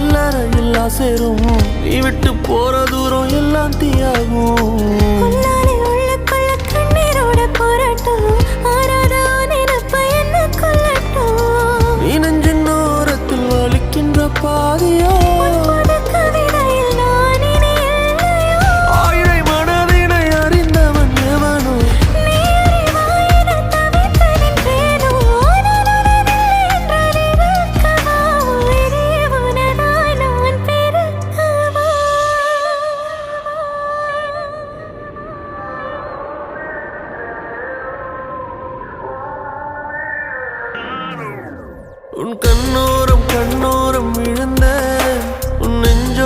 சில்லறை இல்லா சேரும் நீ விட்டு போற தூரம் எல்லாம் தீயாகும் நீ நெஞ்சின் ஓரத்தில் வலிக்கின்ற பாதியோ ஆயிரை மனதினை அறிந்தவன் எவனோ உன் கண்ணோரம் விழுந்த உன் நெஞ்ச